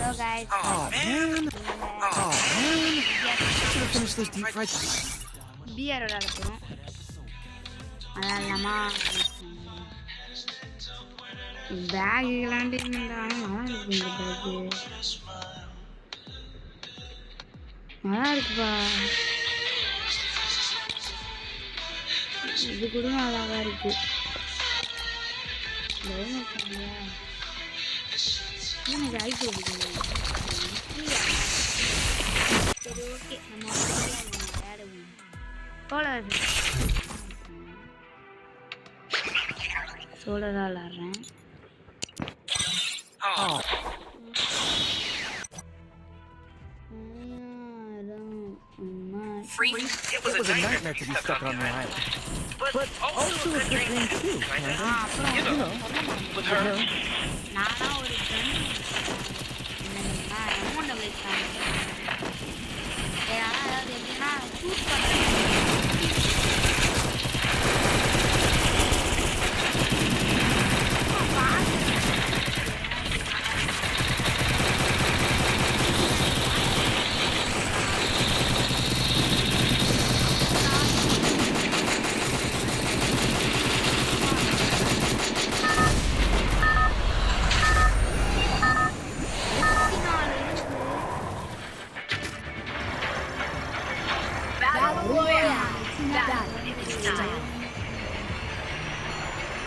Hello guys. Oh man! Oh man! Should have finished this deep fried. பியர் விளையாட போகிறோம். அதான் இல்லாமா பேக் விளாண்டு நல்லா இருக்கு. இந்த பேக்கு நல்லா இருக்குப்பா. இது கூட நல்லா தான் இருக்கு. எனக்கு ஐடியா இருக்குது. சரி ஓகே, நம்ம விளையாடுவோம். சோலராக விளாட்றேன். It was a nightmare to be stuck on the island. But also a good thing too. You know, with her. நானா ஒரு அமௌண்ட் வச்சுட்டாங்க. அதாவது எப்படின்னா சூஸ்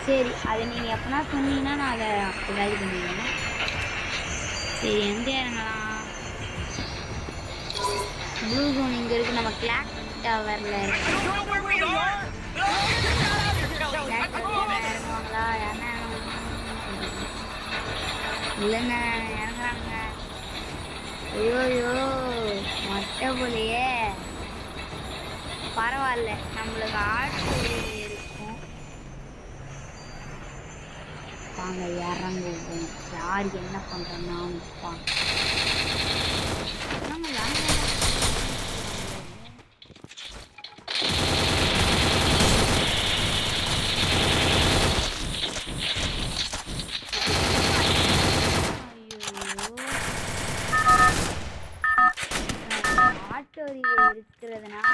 சரி, அதை நீங்கள் எப்போனா சொன்னீங்கன்னா நான் அதை அப்போ வேலை பண்ணுவேன். சரி, எந்த இறங்கலாம்? ப்ளூ ஜோன் இங்கே இருக்குது. நம்ம கிளாக் டவரில் இறங்குவாங்களா? யாருன்னா இல்லைங்க, இறங்குறாங்க. ஐயோயோ மொட்டை போலையே. பரவாயில்ல, நம்மளுக்கு ஆட்டு இருக்கும். வாங்க இறங்குவோம். யார் என்ன பண்ணுறோன்னா ஆட்டோரி இருக்கிறதுனால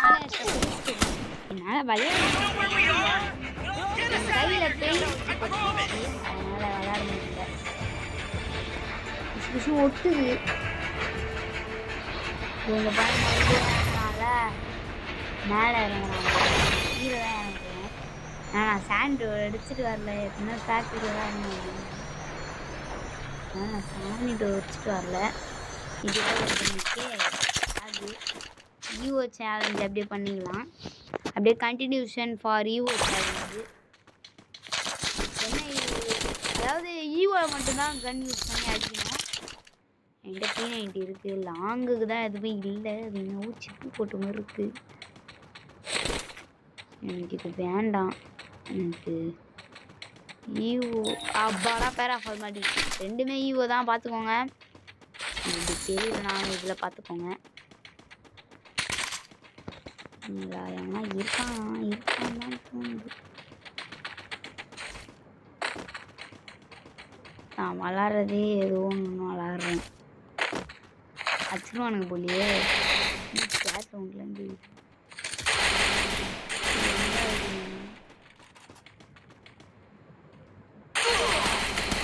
என்னால் விளையாட கையில் பெயிண்ட் அதனால் விளையாட முடியல. விஷயம் ஒட்டுது. இவங்க பயனால மேலே இறங்குறாங்க. கீழே தான் இறங்குறேன். நான் சாண்டு அடிச்சுட்டு வரல. எப்படின்னா ஃபேக்ட்ரியில் தான் இறங்குறேன். அதனால் நான் சாண்டிட்டு வச்சுட்டு வரல. இதுதான் அது ஈவோ சேலஞ்ச் அப்படியே பண்ணிக்கலாம். அப்படியே கண்டினியூஷன் ஃபார் ஈவோ சேலஞ்சு. என்ன அதாவது ஈவோவில் மட்டும்தான் கன் யூஸ் பண்ணி அடிக்கணும். என்கிட்ட P90 இருக்குது. லாங்குக்கு தான் எதுவுமே இல்லை. அது இன்னும் சிப்பு போட்ட மாதிரி இருக்குது. எனக்கு இது வேண்டாம். எனக்கு ஈவோ அப்பாடா பேராஃபால் மாட்டி ரெண்டுமே ஈவோ தான். பார்த்துக்கோங்க, இப்படி தெரியலனா இதில் பார்த்துக்கோங்க. எங்கன்னா இருக்கான் தான் தோணுது. நான் விளாட்றதே ஏதோ ஒன்று விளாட்றேன். அச்சுருவானுங்க போலியே. கேஸ் சவுண்ட்லேருந்து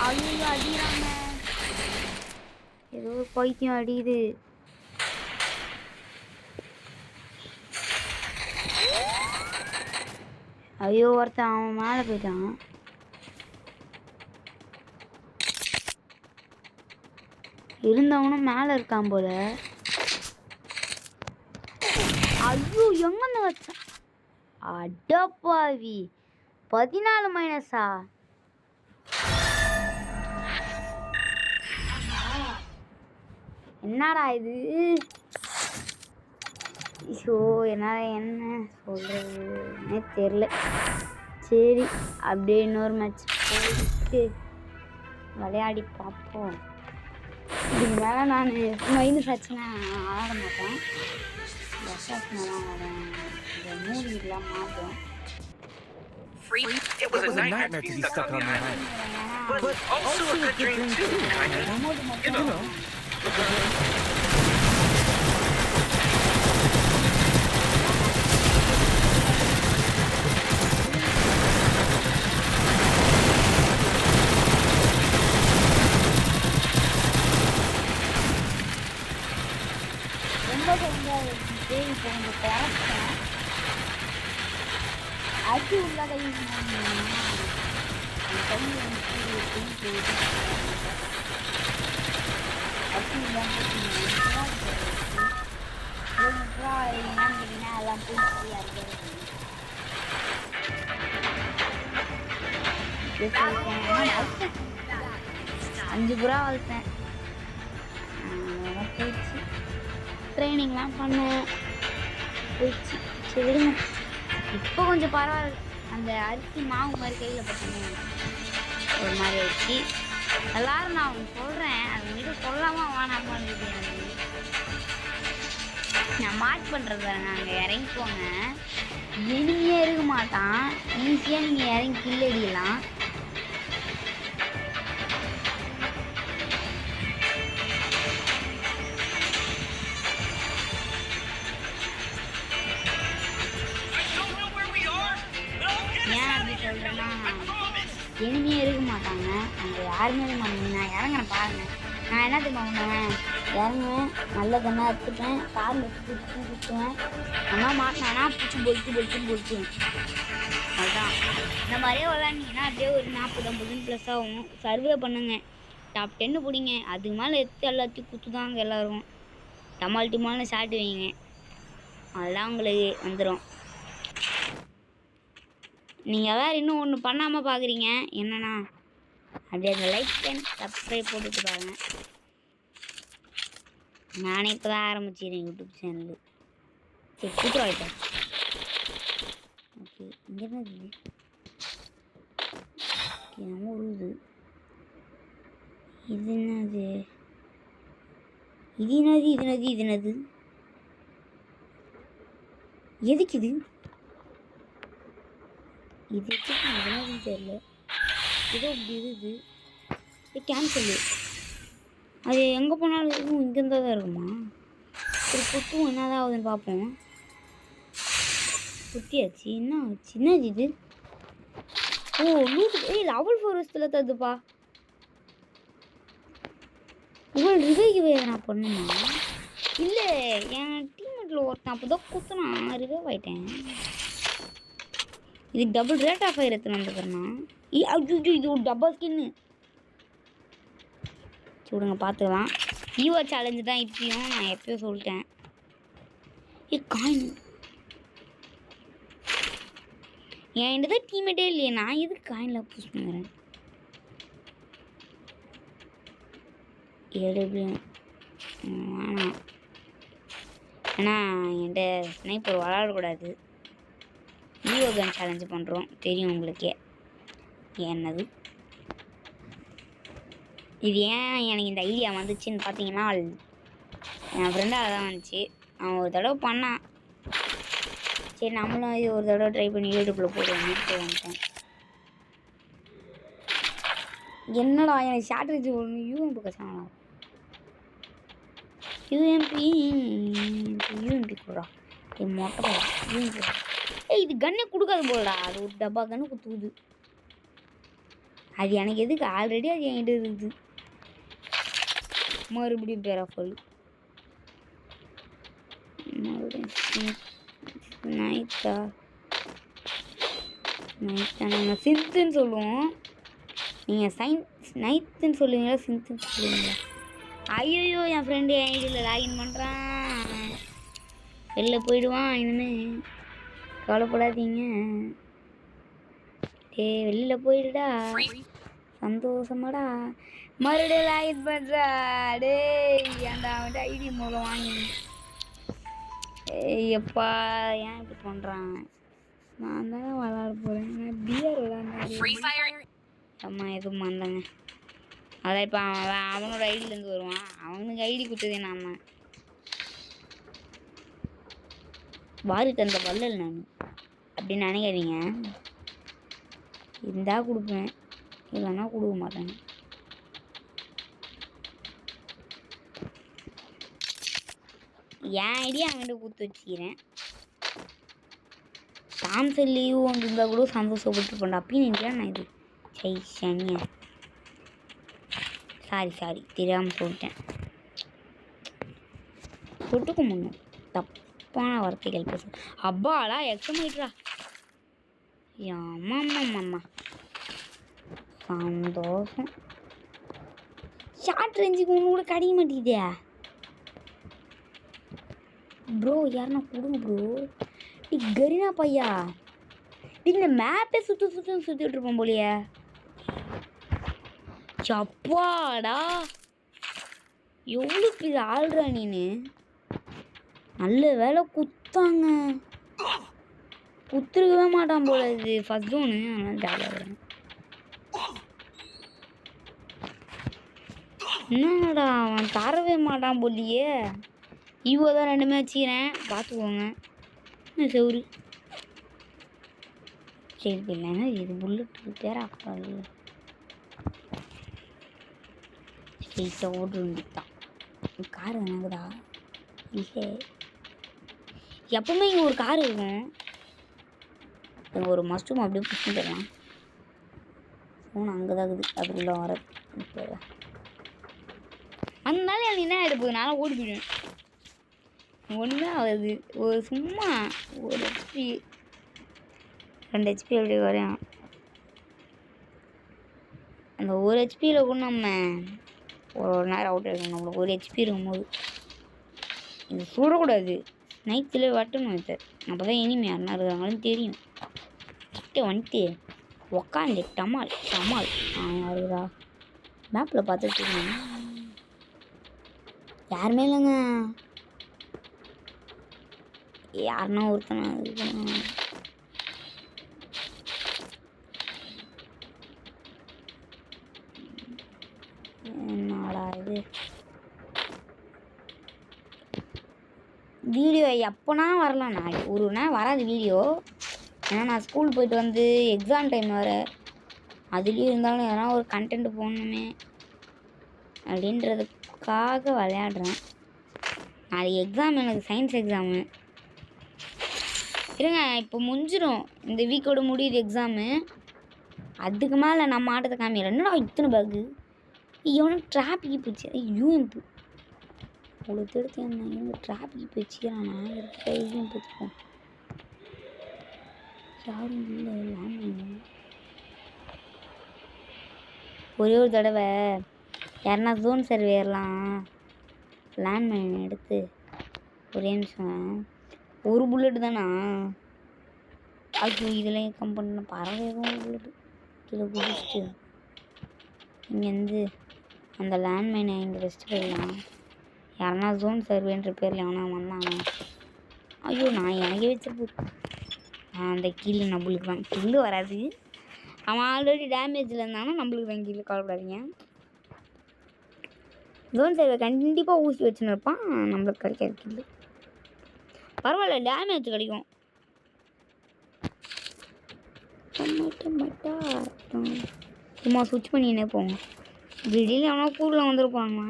அவங்க அடிக்கிறாங்க. ஏதோ பைத்தியம் அடிக்குது. ஐயோ, ஒருத்தன் அவன் மேலே போயிட்டான். இருந்தவனும் மேலே இருக்கான் போல. ஐயோ, எங்கன்னு வச்சான்? அடப்பாவி, 14 மைனஸா? என்னடா இது? ஐயோ, என்னால் என்ன சொல்கிறதுன்னே தெரில. சரி, அப்படியே இன்னொரு மேட்ச் போயிட்டு விளையாடி பார்ப்போம். இதுக்கு மேலே நான் மைனஸ் ஆச்சுன்னா ஆட மாட்டேன். பஸ்ஸாச்சுனாலாம் வரேன். இந்த மூவிலாம் மாட்டோம். It was a nightmare to be stuck on the island. But also a good dream too. You know, ரொம்ப கொஞ்சம் தேவி போங்க குறைச்சேன் அடி உள்ளாத யூஸ் பண்ணுவேன் கை வந்து அடி இல்லாமல் என்னன்னு எல்லாம் போய் அஞ்சு புறா வளர்த்தேன் போயிடுச்சு ட்ரைனிங்லாம் பண்ணேன் போயிடுச்சு சரி விடுங்க இப்போ கொஞ்சம் பரவாயில்ல அந்த அரிசி மாவு மாதிரி கையில் பார்த்தீங்க ஒரு மாதிரி ஆயிடுச்சு எல்லாரும் நான் அவங்க சொல்கிறேன் அது மீது சொல்லாமா வேணாமான்னு எனக்கு நான் மார்க் பண்ணுறது பாருங்க அங்கே இறங்கிக்கோங்க இனிமையே இருக்க மாட்டான் ஈஸியாக நீங்கள் இறங்கி கில்லடிக்கலாம் ஏன் அப்படி சொல்கிறேன்னா இனிமையே இருக்க மாட்டாங்க அங்கே யாருமே இருக்க மாட்டாங்க நான் இறங்குறேன் பாருங்க நான் என்ன தெரியுமா பண்ணுவேன் இறங்குவேன் நல்ல கண்ணாக எடுத்துப்பேன் காரில் பிடிச்சி பிடிச்சுவேன் ஆனால் மாட்டினானா பிடிச்சி பொழிச்சுவேன் அதுதான் இந்த மாதிரியே விளாண்டிங்கன்னா அப்படியே ஒரு 40-50 ப்ளஸ் ஆகும் சர்வே பண்ணுங்க டாப் 10 பிடிங்க அதுக்கு மேலே எடுத்து எல்லாத்தையும் குத்துதாங்க எல்லோரும் டமால்னு சாட்டுவீங்க அதெல்லாம் உங்களுக்கு வந்துடும் நீங்கள் வேறு இன்னும் ஒன்று பண்ணாமல் பார்க்குறீங்க என்னென்னா அப்படியே அந்த லைக் அண்ட் சப்ஸ்கிரைப் போட்டுட்டு பாருங்க நானே இப்போ தான் ஆரம்பிச்சிடுறேன் யூடியூப் சேனலு சரி கூப்பிட்டு ஓகே இங்கே என்னது ஓகே நம்ம ஒரு இது என்னது இது என்னது எதுக்கு இது என்னதுன்னு தெரியல ஏதோ இப்படி இருக்குது இது கேன்சலு அது எங்கே போனாலும் இருக்கும் இங்கேருந்தா தான் இருக்குமா சரி குத்தும் என்னதான் ஆகுதுன்னு பார்ப்போம் குத்தியாச்சு என்ன ஆச்சு என்னது இது ஓ லெவல் 4 வருஷத்தில் தருதுப்பா உங்கள் ரிவைவ் நான் பண்ணுமா இல்லை என் டீம்மேட்டில் ஒருத்தன் அப்போ தான் குத்துனான் ரிவைவ் ஆகிட்டேன் இது டபுள் ரேட் ஆஃப் ஃபயர் எத்தனை வந்துக்கிறேன்னா இது ஒரு டபுள் ஸ்கின்னு சொல்லுங்க பார்த்துக்கலாம் ஈவோ சேலஞ்சு தான் இப்பயும் நான் எப்பயோ சொல்லிட்டேன் காயின் என்கிட்ட தான் டீமேட்டே இல்லையே நான் எதுக்கு காயினில் பூஸ் பண்ணுறேன் வேணாம் ஏன்னா என்கிட்ட ஸ்னைப்பர் விளாடக்கூடாது ஈவோ கன் சேலஞ்சு பண்ணுறோம் தெரியும் உங்களுக்கே என்னது இது ஏன் எனக்கு இந்த ஐடியா வந்துச்சுன்னு பார்த்தீங்கன்னா என் ஃப்ரெண்டாக தான் வந்துச்சு அவன் ஒரு தடவை பண்ணான் சரி நம்மளும் இது ஒரு தடவை ட்ரை பண்ணி யூடியூப்பில் போட்டு வந்துட்டேன் என்னடா எனக்கு ஷார்ட்ரேஜ் ஒன்று யூஎம்பி கஷ்டம் யூஎம்பி கூடா மொட்டை யூஎம்பி இது கண்ணே கொடுக்காது போலடா அது ஒரு டப்பா கண்ணு குத்துக்குது அது எனக்கு எதுக்கு ஆல்ரெடி அது என்கிட்ட இருக்குது மறுபடியும் பேராஃபல் மறுபடியும் நைட்டா நாங்கள் சின்த்துன்னு சொல்லுவோம் நீங்கள் நைட்டுன்னு சொல்லுவீங்களா சின்த்துன்னு சொல்லுவீங்களா ஐயோ என் ஃப்ரெண்டு என் ஐடியில் லாகின் பண்ணுறான் வெளில போயிடுவான் இனிமேல் கவலைப்படாதீங்க வெளியில் போயிடுடா சந்தோஷமாடா மறுபடியும் லாகின் பண்ணுறா அந்த அவன்கிட்ட ஐடி மூலம் வாங்கி எப்பா ஏன் இப்படி பண்ணுறான் நான் தானே விளாட போகிறேன் பியர் விளாட்றேன் அம்மா எதுவும் வந்தாங்க அதான் இப்போ அவனோட ஐடியிலேருந்து வருவான் அவனுக்கு ஐடி கொடுத்ததே நாம வாருக்கு அந்த வள்ளல் நான் அப்படின்னு நினைக்காதீங்க இருந்தால் கொடுப்பேன் இல்லைன்னா கொடுக்க மாட்டேன் என் ஐடியா அவன்கிட்ட கொடுத்து வச்சுக்கிறேன். சாம்சங் லீவ் வந்துருந்தா கூட சந்தோஷப்பட்டு போண்டா. அப்பயும் நினைக்கிறேன் நான் இது சனியா. சாரி தெரியாமல் சொல்லிட்டேன். தொட்டுக்க முன்னும் தப்பான வார்த்தைகள் பேச. அப்பாடா எக்ஸாமிட்ரா. ஆமாம்மாம்மா சந்தோஷம். ஷார்ட் ரேஞ்சுக்கு ஒன்று கூட கிடைக்க மாட்டேங்குதே ப்ரோ. யாருன்னா கொடுங்க ப்ரோ. கரீனா பையா இந்த மேப்பே சுற்றிட்டு இருப்போம் போலியே. சப்பாடா எவ்வளோ பெரிய ஆள்றா நீனு. நல்ல வேலை குத்தாங்க. குத்துருக்கவே மாட்டான் போல. இது ஃபர்ஸ்ட் ஜோனு. அதனால ஜாலியாக என்னடா அவன் தரவே மாட்டான் போலியே. இவோ தான் 2 மேட்ச் வச்சுக்கிறேன் பார்த்துக்கோங்க. செவரு சரி இல்லைன்னா இது புல்லட்டு பேராக்கூடாது. ஸ்ட்ரெயிட்டாக ஓடுதான் கார் என்னங்குதா இல்லை. எப்பவுமே இங்கே ஒரு கார் இருக்கும். ஒரு மஸ்ட்ரூம் அப்படியே புஷ் பண்ணிடலாம். ஃபோன் அங்கே தான் இருக்குது. அதுக்குள்ளே வர இப்போ அதனால எனக்கு என்ன ஆகிட போகுது. நானும் ஓடி போயிடுவேன். ஒன்றுமே ஆகுது. ஒரு சும்மா ஒரு ஹெச்பி 2 ஹெச்பி அப்படி வரையும். அந்த ஒரு ஹெச்பியில் கூட நம்ம ஒரு நேரம் அவுட் ஆகிடும். நம்மளுக்கு ஒரு ஹெச்பி இருக்கும்போது இது சுடக்கூடாது. நைட்டில் வட்டணும் சார். அப்போ தான் இனிமே யாருன்னா இருக்காங்கன்னு தெரியும். கிட்ட வந்துட்டு உக்காந்து டமால் யாருடா மேப்பில் பார்த்துட்டு யாருமே இல்லைங்க. யாருன்னா ஒருத்தனை என்னடா இது வீடியோ எப்போனா வரலாம். நான் ஒரு நாள் வராது வீடியோ. ஏன்னா நான் ஸ்கூல் போயிட்டு வந்து எக்ஸாம் டைம் வர அதுலேயும் இருந்தாலும் எதனா ஒரு கண்டென்ட் போடணுமே அப்படின்றதுக்காக விளையாடுறேன். நாளைக்கு எக்ஸாம் எனக்கு சயின்ஸ் எக்ஸாமு. இருங்க இப்போ முடிஞ்சிடும். இந்த வீக்கோட முடியுது எக்ஸாமு. அதுக்கு மேலே நம்ம ஆட்டத்தை காமிக்கிறேன். என்னடா இத்தனை பேக்கு எவனும் டிராஃபிக் போச்சு. யூஎம்பு அவ்வளோ எடுத்து என்ன இவங்க டிராஃபிக் போச்சுக்கிறான். நான் எடுத்து கையும் போச்சுப்போம். யாரும் இல்லை லேண்ட்மைன். ஒரே ஒரு தடவை யாருன்னா ஜோன் சர்வேயர்லாம் லேண்ட்மைன் எடுத்து ஒரே நிமிஷம் ஒரு புல்லட்டு தானா அது இதுலேயும் கம்பெனி பறவை எதுவும் புல்லட்டு கீழே குடிச்சிட்டு இங்கேருந்து அந்த லேண்ட்மைனை இங்கே வச்சுட்டு போயிடலாம். யாருன்னா ஜோன் சர்வேன்ற பேரில் எவனா வந்தாங்க. ஐயோ நான் எனக்கே வச்சிருப்போம். அந்த கீழே நம்மளுக்கு தான் கில்லு வராது. அவன் ஆல்ரெடி டேமேஜில் இருந்தானா நம்மளுக்கு தான் கீழே கவலைப்படாதீங்க. ஜோன் சர்வே கண்டிப்பாக ஊசி வச்சுன்னு இருப்பான். நம்மளுக்கு கிடைக்காது கில்லு. பரவாயில்ல டேமேஜ் கிடைக்கும். சும்மா சுவிட்ச் பண்ணினே போங்க. திடீர்னு எவனா கூரில் வந்துருப்பாங்க.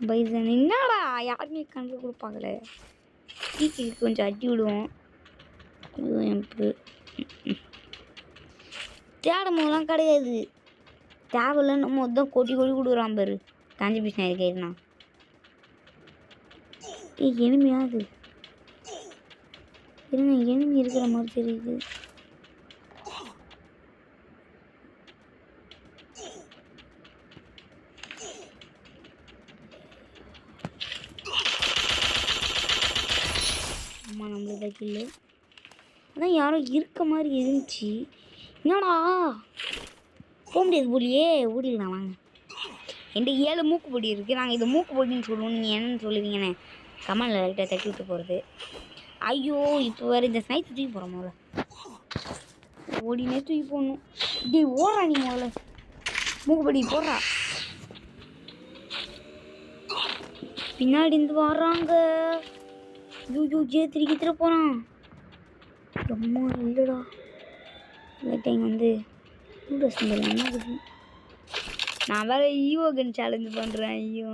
பைசன் என்னடா யாருமே கண்டு கொடுப்பாங்களே. டீக்கு கொஞ்சம் அட்டி விடுவோம். யூஎம்பு தேடும் போதெல்லாம் கிடையாது. தேவையில்ல நம்ம தான் கொட்டி கொடுக்குறான் பேர். காஞ்சி பீஸ் இருக்கேண்ணா எனிமையாது இருங்க. எனிமி இருக்கிற மாதிரி தெரியுது. அம்மா நம்மள கில்லு. அதான் யாரோ இருக்க மாதிரி இருந்துச்சு. என்னடா போக முடியாது போலியே. ஓடிடலாம் வாங்க. என்கிட்ட 7 மூக்குப்பொடி இருக்குது. நாங்கள் இது மூக்குப்பொடின்னு சொல்லுவோம். நீங்கள் என்னென்னு சொல்லுவீங்கண்ணே கமெண்டில் லைட்டாக தட்டி விட்டு போகிறது. ஐயோ இப்போ வேறு இந்த ஸ்னைப் தூக்கி போகிறோம். முதல்ல ஓடினே தூக்கி போடணும். இப்படி ஓடுறா நீ முதல்ல மூக்குப்பொடி போடுறா. பின்னாடி இருந்து வர்றாங்க. ஐயோ ஜேத்திரிக்கிற போகிறான். ரொம்ப இல்லைடா இந்த டைம் வந்து என்ன. நான் வேறு ஈவோகன் சேலஞ்சு பண்ணுறேன். ஐயோ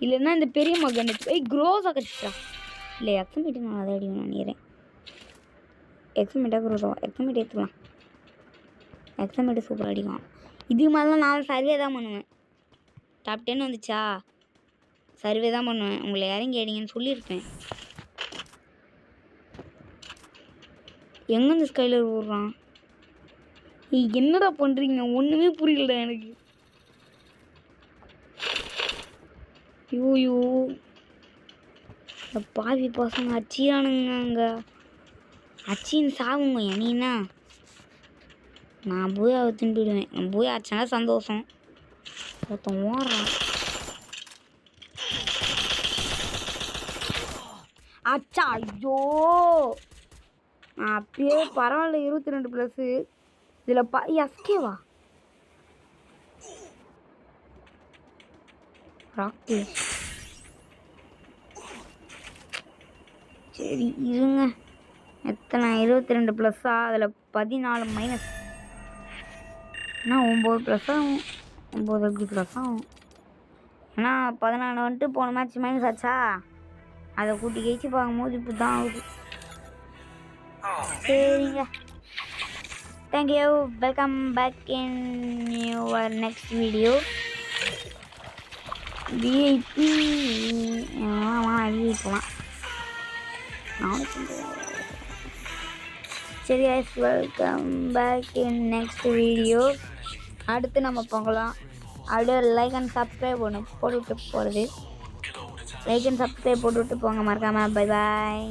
இல்லைன்னா இந்த பெரிய மகன் க்ரோஸாக கடிச்சிட்டா. இல்லை எக்ஸமேட்டு நான் அதை அடிக்கணும் நினைக்கிறேன். எக்ஸமேட்டாக க்ரோஸாக எக்ஸமேட் எடுத்துக்கலாம். எக்ஸமேட்டு சூப்பராக அடிக்கலாம். இதுக்கு மேலே நான் சர்வே தான் பண்ணுவேன். டாப் 10 வந்துச்சா சர்வே தான் பண்ணுவேன். உங்களை இறங்கி அடிங்கன்னு சொல்லியிருப்பேன். எங்கே இந்த ஸ்கைலர் ஓடுறான்? என்னடா பண்ணுறீங்க? ஒன்றுமே புரியலடா எனக்கு. ஐயோ பாவி பசங்க அச்சியானுங்க. அங்கே அச்சின்னு சாவுங்க. என்னன்னா நான் போய் அவ தின்னுடுவேன். நான் போய் அச்சனா சந்தோஷம். ஒருத்தன் ஓடுறான். அச்சா ஐயோ நான் அப்பயே பரவாயில்ல 22+. இதில் எஸ்கேவா ராக்கேஷ். சரி இருங்க. எத்தனை 22+? அதில் 14 மைனஸ். ஏன்னா 9+ ஆகும். 9+ ஆகும். ஏன்னா 14 வந்துட்டு போன மேட்ச் மைனஸ் ஆச்சா. அதை கூட்டி கழிச்சு பார்க்கும்போது இப்போ தான் ஆகுது. சரிங்க. Thank you. Welcome back in your next video. VIP போகலாம். சரி guys, welcome back in next video. அடுத்து நம்ம பார்க்கலாம். அப்படியே லைக் அண்ட் சப்ஸ்கிரைப் ஒன்று போட்டுவிட்டு போகிறது. லைக் அண்ட் சப்ஸ்கிரைப் போட்டுவிட்டு போங்க மறக்காமல். Bye bye.